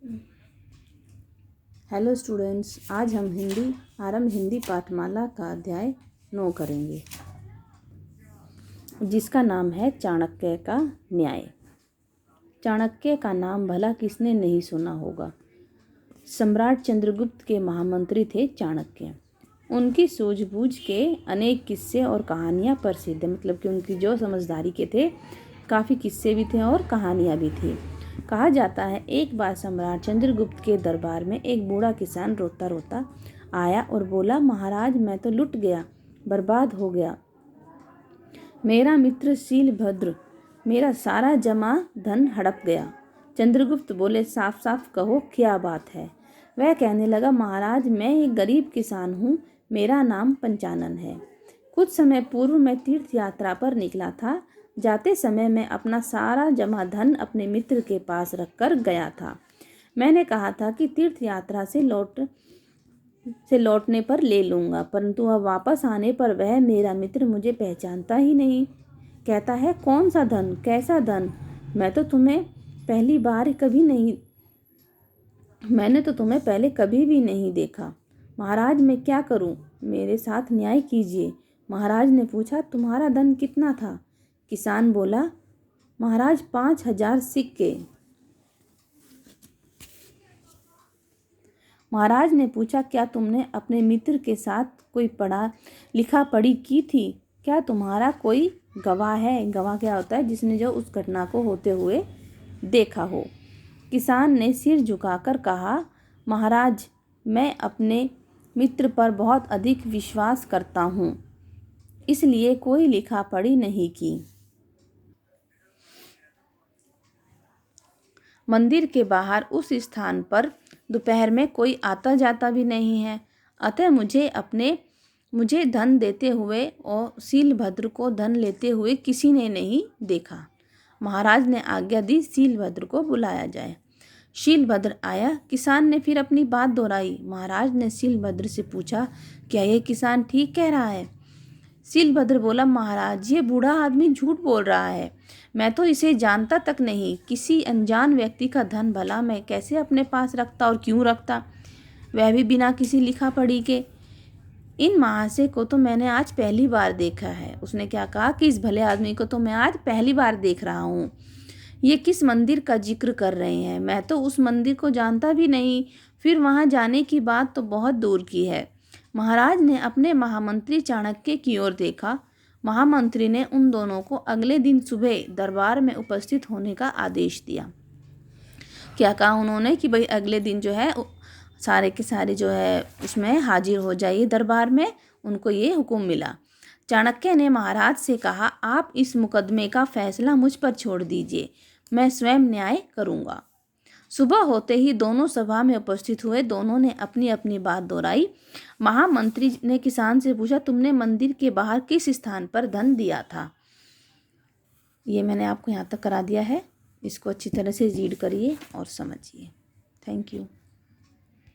Hello students, आज हम हिंदी पाठमाला का अध्याय 9 करेंगे, जिसका नाम है चाणक्य का न्याय। चाणक्य का नाम भला किसने नहीं सुना होगा। सम्राट चंद्रगुप्त के महामंत्री थे चाणक्य। उनकी सूझबूझ के अनेक किस्से और कहानियाँ प्रसिद्ध है, मतलब कि उनकी जो समझदारी के थे काफ़ी किस्से भी थे और कहानियाँ भी थी। कहा जाता है एक बार सम्राट चंद्रगुप्त के दरबार में एक बूढ़ा किसान रोता रोता आया और बोला, महाराज मैं तो लुट गया, बर्बाद हो गया। मेरा मित्र शीलभद्र मेरा सारा जमा धन हड़प गया। चंद्रगुप्त बोले, साफ साफ कहो क्या बात है। वह कहने लगा, महाराज मैं एक गरीब किसान हूँ, मेरा नाम पंचानन है। कुछ समय पूर्व मैं तीर्थ यात्रा पर निकला था। जाते समय मैं अपना सारा जमा धन अपने मित्र के पास रखकर गया था। मैंने कहा था कि तीर्थ यात्रा से लौटने पर ले लूँगा, परंतु अब वापस आने पर वह मेरा मित्र मुझे पहचानता ही नहीं। कहता है, कौन सा धन, कैसा धन, मैंने तो तुम्हें पहले कभी भी नहीं देखा। महाराज मैं क्या करूं, मेरे साथ न्याय कीजिए। महाराज ने पूछा, तुम्हारा धन कितना था। किसान बोला, महाराज 5,000 सिक्के। महाराज ने पूछा, क्या तुमने अपने मित्र के साथ कोई लिखा पढ़ी की थी। क्या तुम्हारा कोई गवाह है। गवाह क्या होता है, जिसने जो उस घटना को होते हुए देखा हो। किसान ने सिर झुकाकर कहा, महाराज मैं अपने मित्र पर बहुत अधिक विश्वास करता हूँ, इसलिए कोई लिखा पढ़ी नहीं की। मंदिर के बाहर उस स्थान पर दोपहर में कोई आता जाता भी नहीं है, अतः मुझे धन देते हुए और शीलभद्र को धन लेते हुए किसी ने नहीं देखा। महाराज ने आज्ञा दी, शीलभद्र को बुलाया जाए। शीलभद्र आया। किसान ने फिर अपनी बात दोहराई। महाराज ने शीलभद्र से पूछा, क्या यह किसान ठीक कह रहा है। शीलभद्र बोला, महाराज ये बूढ़ा आदमी झूठ बोल रहा है, मैं तो इसे जानता तक नहीं। किसी अनजान व्यक्ति का धन भला मैं कैसे अपने पास रखता और क्यों रखता, वह भी बिना किसी लिखा पढ़ी के। इन महाशय को तो मैंने आज पहली बार देखा है। उसने क्या कहा कि इस भले आदमी को तो मैं आज पहली बार देख रहा हूँ। ये किस मंदिर का जिक्र कर रहे हैं, मैं तो उस मंदिर को जानता भी नहीं, फिर वहाँ जाने की बात तो बहुत दूर की है। महाराज ने अपने महामंत्री चाणक्य की ओर देखा। महामंत्री ने उन दोनों को अगले दिन सुबह दरबार में उपस्थित होने का आदेश दिया। क्या कहा उन्होंने कि भाई अगले दिन जो है सारे के सारे जो है उसमें हाजिर हो जाइए दरबार में। उनको ये हुक्म मिला। चाणक्य ने महाराज से कहा, आप इस मुकदमे का फैसला मुझ पर छोड़ दीजिए, मैं स्वयं न्याय करूँगा। सुबह होते ही दोनों सभा में उपस्थित हुए। दोनों ने अपनी अपनी बात दोहराई। महामंत्री ने किसान से पूछा, तुमने मंदिर के बाहर किस स्थान पर धन दिया था। ये मैंने आपको यहाँ तक करा दिया है, इसको अच्छी तरह से रीड करिए और समझिए। Thank you.